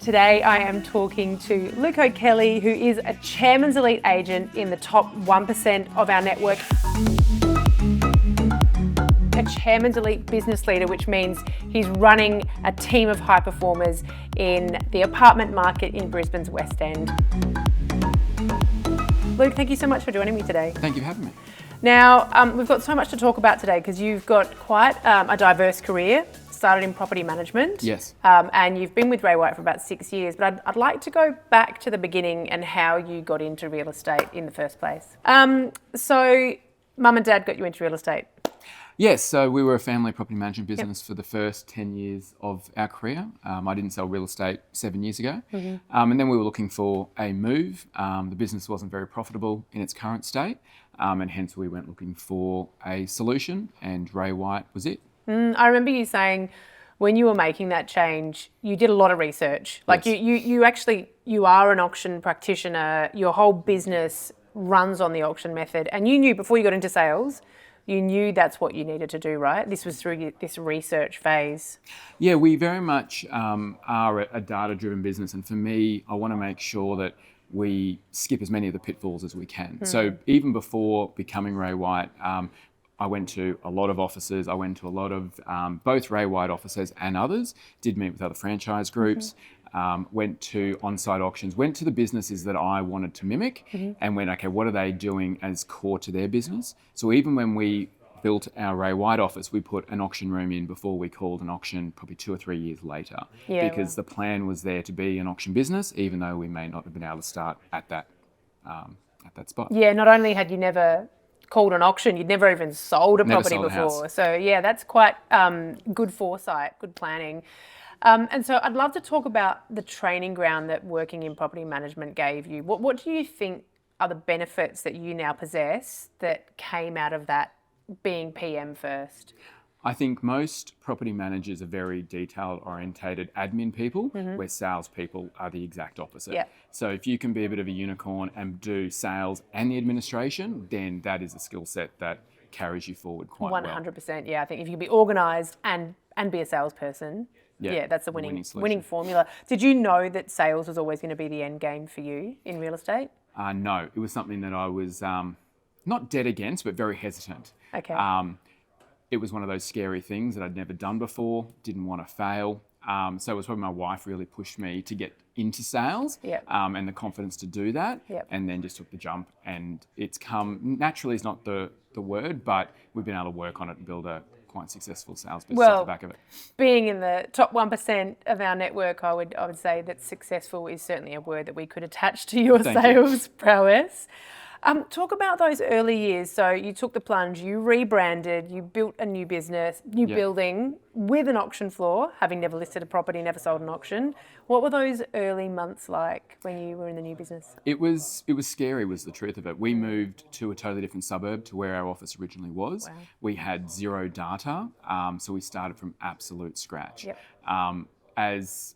Today I am talking to Luke O'Kelly, who is a Chairman's Elite agent in the top 1% of our network. A Chairman's Elite business leader, which means he's running a team of high performers in the apartment market in Brisbane's West End. Luke, thank you so much for joining me today. Thank you for having me. Now, we've got so much to talk about today because you've got quite a diverse career. Started in property management. Yes. And you've been with Ray White for about 6 years, but I'd like to go back to the beginning and how you got into real estate in the first place. So Mum and Dad got you into real estate? Yes, so we were a family property management business for the first 10 years of our career. I didn't sell real estate 7 years ago. And then we were looking for a move. The business wasn't very profitable in its current state, and hence we went looking for a solution, and Ray White was it. I remember you saying when you were making that change, you did a lot of research. Like Yes. you are an auction practitioner. Your whole business runs on the auction method, and you knew before you got into sales, you knew that's what you needed to do, right? This was through this research phase. Yeah, we very much are a data-driven business, and for me, I want to make sure that we skip as many of the pitfalls as we can. So even before becoming Ray White, I went to a lot of offices. I went to a lot of both Ray White offices and others, did meet with other franchise groups, went to on-site auctions, went to the businesses that I wanted to mimic and went, okay, what are they doing as core to their business? So even when we built our Ray White office, we put an auction room in before we called an auction probably 2 or 3 years later, because the plan was there to be an auction business, even though we may not have been able to start at that spot. Yeah, not only had you never called an auction, you'd never even sold a property before. So yeah, that's quite good foresight, good planning. And so I'd love to talk about the training ground that working in property management gave you. What do you think are the benefits that you now possess that came out of that being PM first? I think most property managers are very detail-orientated admin people, where salespeople are the exact opposite. Yeah. So if you can be a bit of a unicorn and do sales and the administration, then that is a skill set that carries you forward quite well. 100%, yeah. I think if you can be organised and be a salesperson, yeah, that's a winning formula. Did you know that sales was always going to be the end game for you in real estate? No, it was something that I was not dead against, but very hesitant. Okay. It was one of those scary things that I'd never done before, didn't want to fail. So it was probably my wife really pushed me to get into sales and the confidence to do that, and then just took the jump. And it's come, naturally is not the word, but we've been able to work on it and build a quite successful sales business off the back of it. Being in the top 1% of our network, I would say that successful is certainly a word that we could attach to your sales prowess. Talk about those early years. So you took the plunge, you rebranded, you built a new business, new building with an auction floor, having never listed a property, never sold an auction. What were those early months like when you were in the new business? It was scary, was the truth of it. We moved to a totally different suburb to where our office originally was. Wow. We had zero data, so we started from absolute scratch. As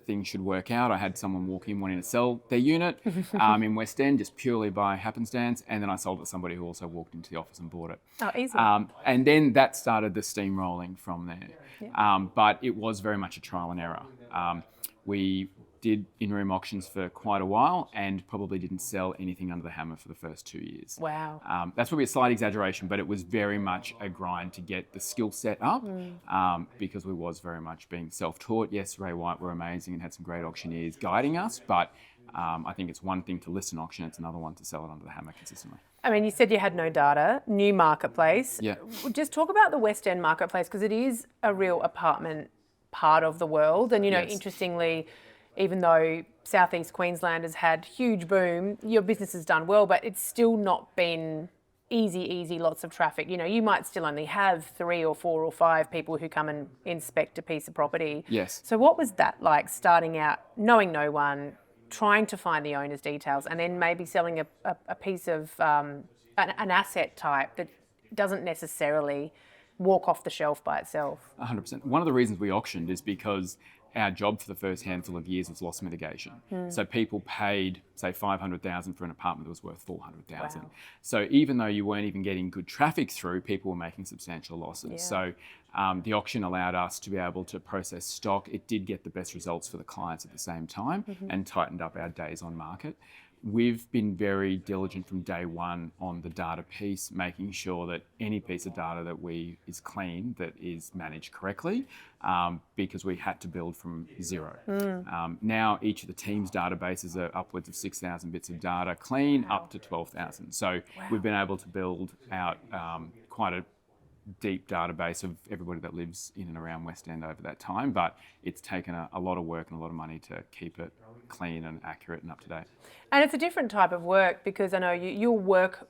things should work out, I had someone walk in wanting to sell their unit in West End just purely by happenstance, and then I sold it to somebody who also walked into the office and bought it. Oh, easy. And then that started the steamrolling from there. But it was very much a trial and error. We did in-room auctions for quite a while and probably didn't sell anything under the hammer for the first 2 years. Wow. That's probably a slight exaggeration, but it was very much a grind to get the skill set up because we was very much being self-taught. Yes, Ray White were amazing and had some great auctioneers guiding us, but I think it's one thing to list an auction, it's another one to sell it under the hammer consistently. I mean, you said you had no data, new marketplace. Yeah. Just talk about the West End marketplace, because it is a real apartment part of the world. And, interestingly, even though Southeast Queensland has had huge boom, your business has done well, but it's still not been easy, lots of traffic. You might still only have 3 or 4 or 5 people who come and inspect a piece of property. Yes. So what was that like, starting out, knowing no one, trying to find the owner's details, and then maybe selling a piece of an asset type that doesn't necessarily walk off the shelf by itself? 100%. One of the reasons we auctioned is because our job for the first handful of years was loss mitigation. So people paid, say, $500,000 for an apartment that was worth $400,000. Wow. So even though you weren't even getting good traffic through, people were making substantial losses. Yeah. So the auction allowed us to be able to process stock. It did get the best results for the clients at the same time and tightened up our days on market. We've been very diligent from day one on the data piece, making sure that any piece of data that is clean, that is managed correctly, because we had to build from zero. Now each of the team's databases are upwards of 6,000 bits of data, clean up to 12,000. So we've been able to build out quite a deep database of everybody that lives in and around West End over that time, but it's taken a lot of work and a lot of money to keep it clean and accurate and up to date. And it's a different type of work because I know you'll work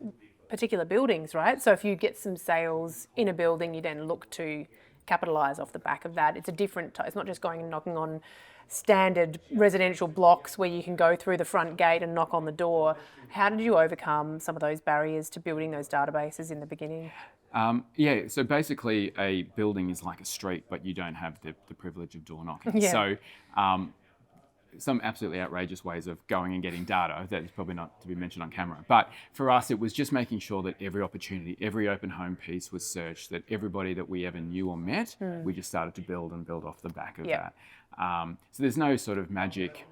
particular buildings, right? So if you get some sales in a building, you then look to capitalise off the back of that. It's a different it's not just going and knocking on standard residential blocks where you can go through the front gate and knock on the door. How did you overcome some of those barriers to building those databases in the beginning? So basically a building is like a street, but you don't have the privilege of door knocking. Yeah. So some absolutely outrageous ways of going and getting data that is probably not to be mentioned on camera. But for us, it was just making sure that every opportunity, every open home piece was searched, that everybody that we ever knew or met, we just started to build off the back of that. So there's no sort of magic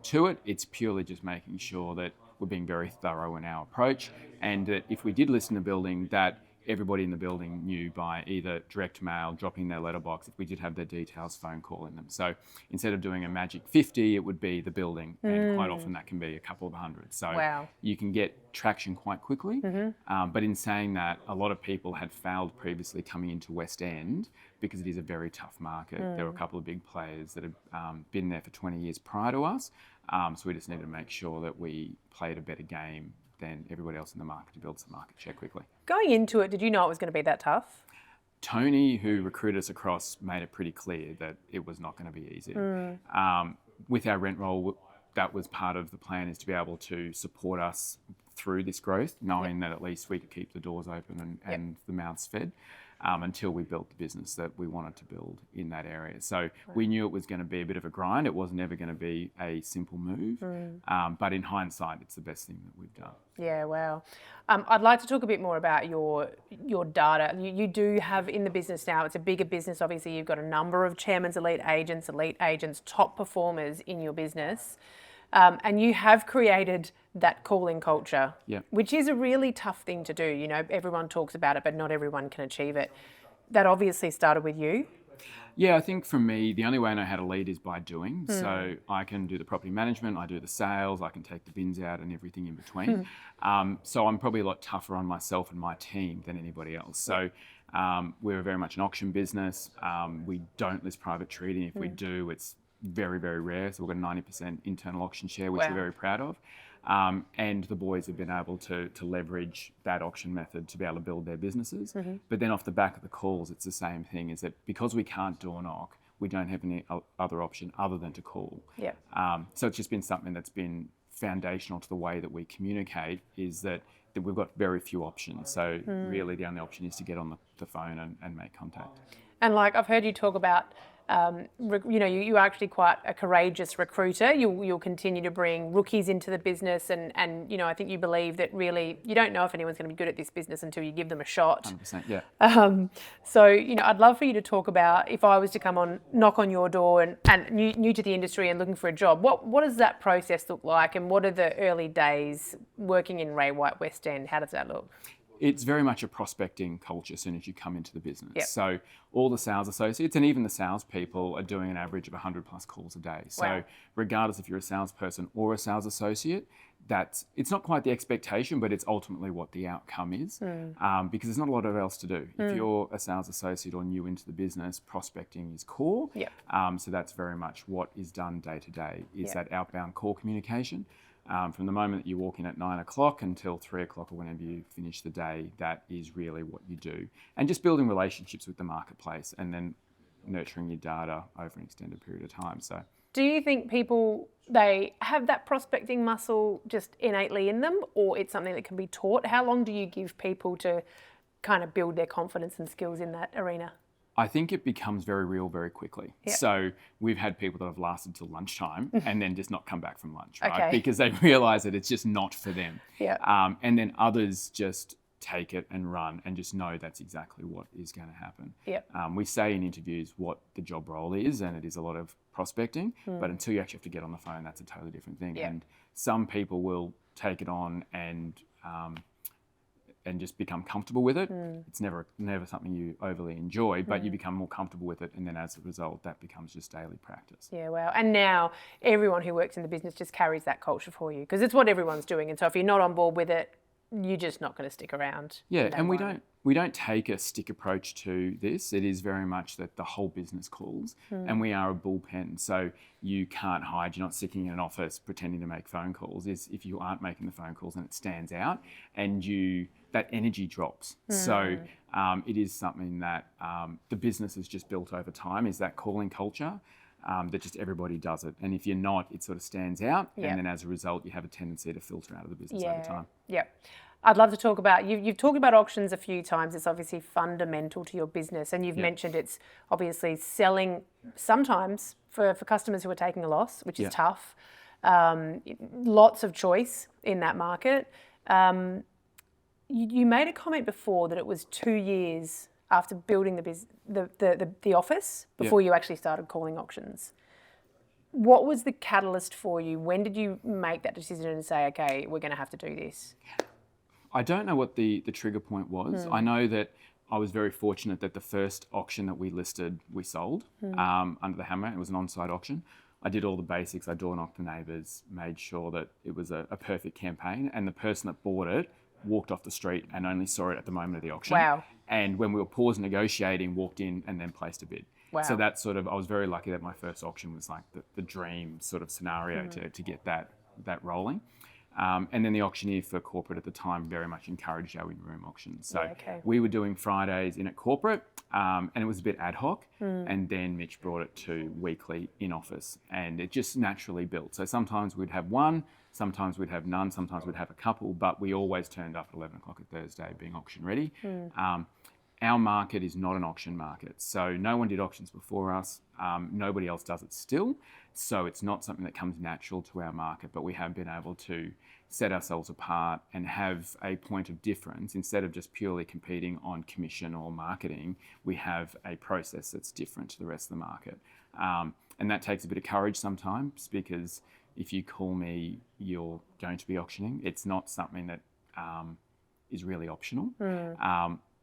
to it. It's purely just making sure that we're being very thorough in our approach, and that if we did list in a building, that everybody in the building knew by either direct mail, dropping their letterbox, if we did have their details, phone call in them. So instead of doing a magic 50, it would be the building, and quite often that can be a couple of hundred. So you can get traction quite quickly. But in saying that, a lot of people had failed previously coming into West End because it is a very tough market. There were a couple of big players that had been there for 20 years prior to us. So we just needed to make sure that we played a better game than everybody else in the market to build some market share quickly. Going into it, did you know it was going to be that tough? Tony, who recruited us across, made it pretty clear that it was not going to be easy. With our rent roll, that was part of the plan, is to be able to support us through this growth, knowing that at least we could keep the doors open and the mouths fed. Until we built the business that we wanted to build in that area. So we knew it was going to be a bit of a grind. It was never going to be a simple move. But in hindsight, it's the best thing that we've done. Yeah, wow. I'd like to talk a bit more about your data. You do have in the business now, it's a bigger business. Obviously, you've got a number of chairman's elite agents, top performers in your business. And you have created that calling culture, which is a really tough thing to do. You know, everyone talks about it, but not everyone can achieve it. That obviously started with you. Yeah, I think for me, the only way I know how to lead is by doing. So I can do the property management, I do the sales, I can take the bins out and everything in between. So I'm probably a lot tougher on myself and my team than anybody else. So we're very much an auction business. We don't list private treaty. If we do, it's very, very rare. So we've got a 90% internal auction share, which we're very proud of. And the boys have been able to leverage that auction method to be able to build their businesses. But then off the back of the calls, it's the same thing, is that because we can't door knock, we don't have any other option other than to call. So it's just been something that's been foundational to the way that we communicate, is that we've got very few options. So really the only option is to get on the phone and make contact. And like I've heard you talk about, you're actually quite a courageous recruiter. You'll continue to bring rookies into the business, and I think you believe that really you don't know if anyone's going to be good at this business until you give them a shot. 100%, yeah. So I'd love for you to talk about, if I was to knock on your door and new to the industry and looking for a job, what does that process look like, and what are the early days working in Ray White West End? How does that look? It's very much a prospecting culture as soon as you come into the business. So all the sales associates and even the salespeople are doing an average of 100 plus calls a day. So regardless if you're a salesperson or a sales associate, it's not quite the expectation, but it's ultimately what the outcome is, because there's not a lot of else to do. If you're a sales associate or new into the business, prospecting is core. So that's very much what is done day to day, is that outbound call communication. From the moment that you walk in at 9 o'clock until 3 o'clock or whenever you finish the day, that is really what you do. And just building relationships with the marketplace and then nurturing your data over an extended period of time. So, do you think people, they have that prospecting muscle just innately in them, or it's something that can be taught? How long do you give people to kind of build their confidence and skills in that arena? I think it becomes very real very quickly. Yep. So we've had people that have lasted till lunchtime and then just not come back from lunch, right? Okay. Because they realise that it's just not for them. Yeah. And then others just take it and run and just know that's exactly what is going to happen. Yep. We say in interviews what the job role is, and it is a lot of prospecting, but until you actually have to get on the phone, that's a totally different thing. Yep. And some people will take it on and just become comfortable with it. It's never something you overly enjoy, but you become more comfortable with it, and then as a result, that becomes just daily practice. Yeah, wow. And now everyone who works in the business just carries that culture for you, because it's what everyone's doing. And so if you're not on board with it, you're just not going to stick around. Yeah, and we don't take a stick approach to this. It is very much that the whole business calls, and we are a bullpen, so you can't hide. You're not sitting in an office pretending to make phone calls. If you aren't making the phone calls, and it stands out, and that energy drops. So it is something that the business has just built over time, is that calling culture. That just everybody does it. And if you're not, it sort of stands out. Yep. And then as a result, you have a tendency to filter out of the business over time. Yep. I'd love to talk about, you've talked about auctions a few times. It's obviously fundamental to your business. And you've mentioned it's obviously selling sometimes for customers who are taking a loss, which is tough. Lots of choice in that market. You made a comment before that it was 2 years after building the office before you actually started calling auctions. What was the catalyst for you? When did you make that decision and say, okay, we're going to have to do this? I don't know what the trigger point was. I know that I was very fortunate that the first auction that we listed, we sold under the hammer. It was an on-site auction. I did all the basics. I door knocked the neighbours, made sure that it was a perfect campaign. And the person that bought it walked off the street and only saw it at the moment of the auction. Wow. And when we were paused negotiating, walked in and then placed a bid. Wow. So that sort of, I was very lucky that my first auction was like the dream sort of scenario to get that rolling. And then the auctioneer for corporate at the time very much encouraged our in-room auctions. So we were doing Fridays in at corporate, and it was a bit ad hoc. And then Mitch brought it to weekly in office, and it just naturally built. So sometimes we'd have one, sometimes we'd have none, sometimes we'd have a couple, but we always turned up at 11 o'clock at Thursday being auction ready. Our market is not an auction market. So no one did auctions before us. Nobody else does it still. So it's not something that comes natural to our market, but we have been able to set ourselves apart and have a point of difference. Instead of just purely competing on commission or marketing, we have a process that's different to the rest of the market. And that takes a bit of courage sometimes, because if you call me, you're going to be auctioning. It's not something that is really optional.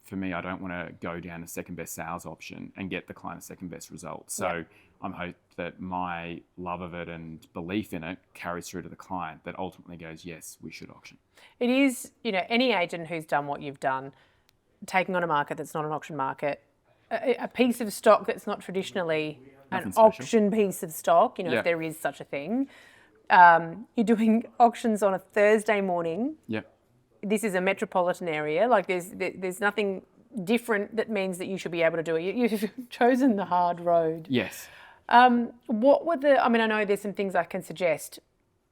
For me, I don't want to go down a second best sales option and get the client a second best result. So I'm hoping that my love of it and belief in it carries through to the client, that ultimately goes, yes, we should auction. It is, any agent who's done what you've done, taking on a market that's not an auction market, a piece of stock that's not traditionally an auction piece of stock, if there is such a thing. You're doing auctions on a Thursday morning. This is a metropolitan area. Like there's nothing different that means that you should be able to do it. You've chosen the hard road. Yes. What were I know there's some things I can suggest.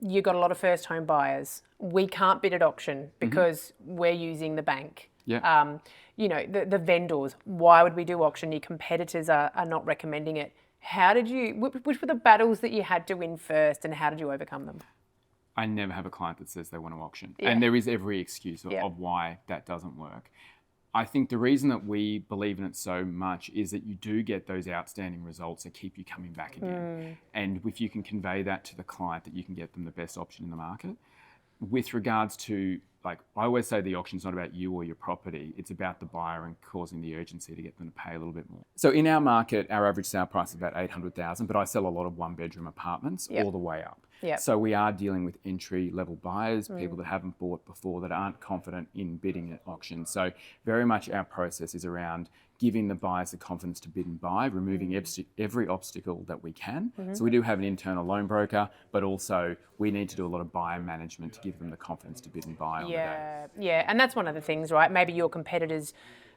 You got a lot of first home buyers. We can't bid at auction because we're using the bank. The vendors, why would we do auction? Your competitors are not recommending it. Which were the battles that you had to win first, and how did you overcome them? I never have a client that says they want to auction. And there is every excuse of why that doesn't work. I think the reason that we believe in it so much is that you do get those outstanding results that keep you coming back again. And if you can convey that to the client, that you can get them the best option in the market. With regards to, I always say the auction's not about you or your property. It's about the buyer and causing the urgency to get them to pay a little bit more. So in our market, our average sale price is about $800,000, but I sell a lot of one-bedroom apartments all the way up. So we are dealing with entry-level buyers, people that haven't bought before, that aren't confident in bidding at auction. So very much our process is around giving the buyers the confidence to bid and buy, removing every obstacle that we can. So we do have an internal loan broker, but also we need to do a lot of buyer management to give them the confidence to bid and buy on the day. Yeah, and that's one of the things, right? Maybe your competitors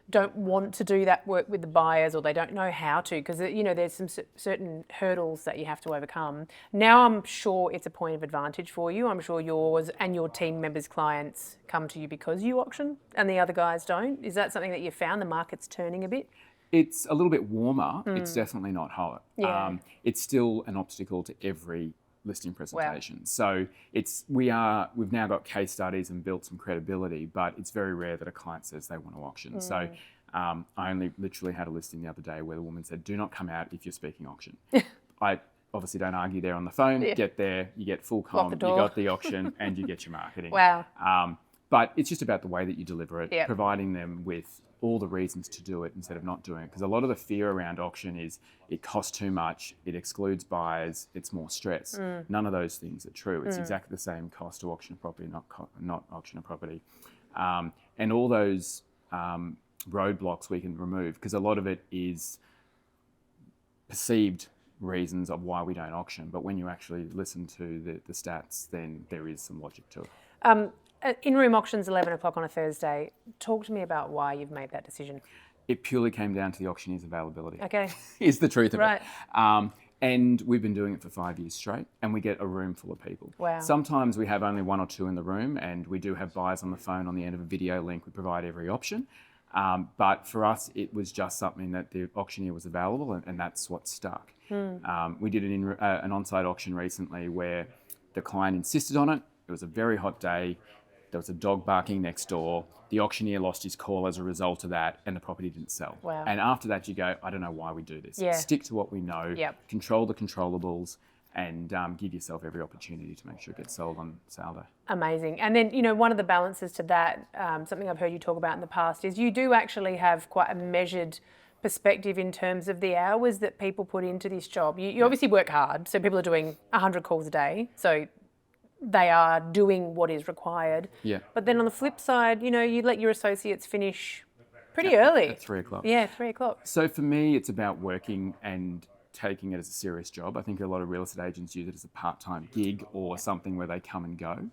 don't want to do that work with the buyers, or they don't know how to, because there's some certain hurdles that you have to overcome. Now I'm sure it's a point of advantage for you. I'm sure yours and your team members' clients come to you because you auction and the other guys don't. Is that something that you found the market's turning a bit? It's a little bit warmer. It's definitely not hot. Yeah. It's still an obstacle to every listing presentation. Wow. So we've now got case studies and built some credibility, but it's very rare that a client says they want to auction. So I only literally had a listing the other day where the woman said, "Do not come out if you're speaking auction." I obviously don't argue there on the phone. Yeah. Get there, you get full comm, you got the auction, and you get your marketing. Wow. But it's just about the way that you deliver it, providing them with all the reasons to do it instead of not doing it. Because a lot of the fear around auction is it costs too much, it excludes buyers, it's more stress. None of those things are true. It's exactly the same cost to auction a property, not auction a property. And all those roadblocks we can remove, because a lot of it is perceived reasons of why we don't auction. But when you actually listen to the stats, then there is some logic to it. In-room auctions 11 o'clock on a Thursday. Talk to me about why you've made that decision. It purely came down to the auctioneer's availability. Okay. Is the truth of it. And we've been doing it for 5 years straight, and we get a room full of people. Wow. Sometimes we have only one or two in the room, and we do have buyers on the phone on the end of a video link. We provide every option. But for us, it was just something that the auctioneer was available, and that's what stuck. We did an on-site auction recently where the client insisted on it. It was a very hot day. There was a dog barking next door. The auctioneer lost his call as a result of that, and the property didn't sell. Wow. And after that, you go, I don't know why we do this. Yeah. Stick to what we know, control the controllables, and give yourself every opportunity to make sure it gets sold on sale day. Amazing. And then, one of the balances to that, something I've heard you talk about in the past, is you do actually have quite a measured perspective in terms of the hours that people put into this job. You obviously work hard, so people are doing 100 calls a day. So they are doing what is required. Yeah. But then on the flip side, you let your associates finish pretty early. At 3 o'clock. Yeah, 3 o'clock. So for me, it's about working and taking it as a serious job. I think a lot of real estate agents use it as a part-time gig or something where they come and go.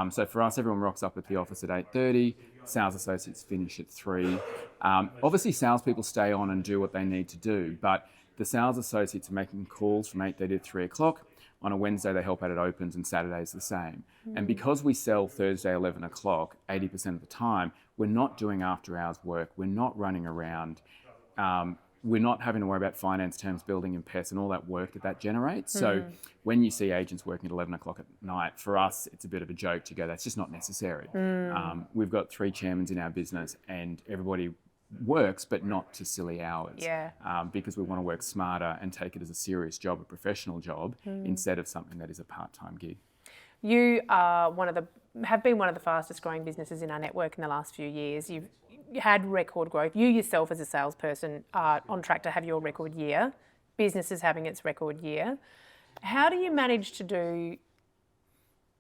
So for us, everyone rocks up at the office at 8:30. Sales associates finish at 3. Obviously, salespeople stay on and do what they need to do, but the sales associates are making calls from 8:30 to 3 o'clock. On a Wednesday, they help out at opens, and Saturday's the same. And because we sell Thursday 11 o'clock, 80% of the time, we're not doing after-hours work. We're not running around. We're not having to worry about finance terms, building and pests, and all that work that generates. So when you see agents working at 11 o'clock at night, for us, it's a bit of a joke to go, that's just not necessary. We've got 3 chairmen in our business, and everybody works, but not to silly hours. Yeah. Because we want to work smarter and take it as a serious job, a professional job, instead of something that is a part-time gig. You are have been one of the fastest growing businesses in our network in the last few years. You've had record growth. You yourself as a salesperson are on track to have your record year. Business is having its record year. How do you manage to do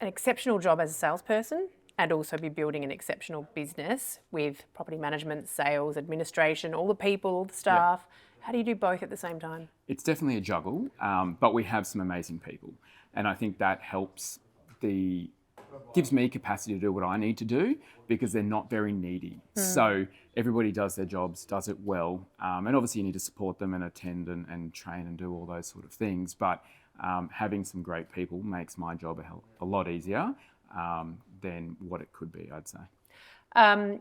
an exceptional job as a salesperson and also be building an exceptional business with property management, sales, administration, all the people, all the staff? How do you do both at the same time? It's definitely a juggle, but we have some amazing people. And I think that gives me capacity to do what I need to do because they're not very needy. So everybody does their jobs, does it well. And obviously you need to support them and attend and train and do all those sort of things. But having some great people makes my job a lot easier than what it could be, I'd say.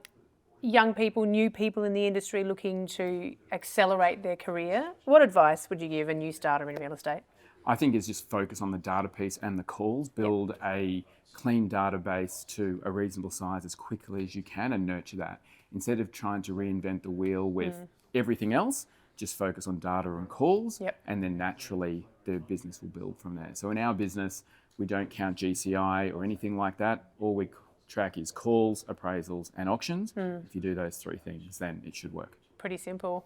Young people, new people in the industry looking to accelerate their career, what advice would you give a new starter in real estate? I think it's just focus on the data piece and the calls, build a clean database to a reasonable size as quickly as you can and nurture that. Instead of trying to reinvent the wheel with everything else, just focus on data and calls, and then naturally the business will build from there. So in our business, we don't count GCI or anything like that. All we track is calls, appraisals, and auctions. If you do those 3 things, then it should work. Pretty simple,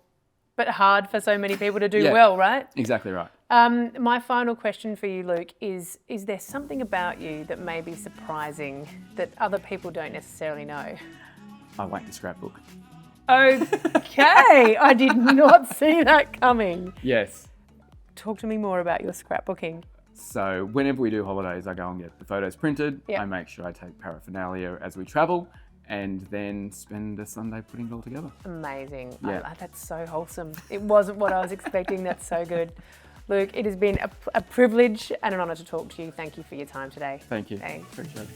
but hard for so many people to do well, right? Exactly right. My final question for you, Luke, is there something about you that may be surprising that other people don't necessarily know? I like the scrapbook. Okay, I did not see that coming. Yes. Talk to me more about your scrapbooking. So whenever we do holidays, I go and get the photos printed. I make sure I take paraphernalia as we travel and then spend a Sunday putting it all together. Amazing. That's so wholesome. It wasn't what I was expecting. That's so good. Luke, it has been a privilege and an honour to talk to you. Thank you for your time today. Thank you. Thanks. Appreciate it.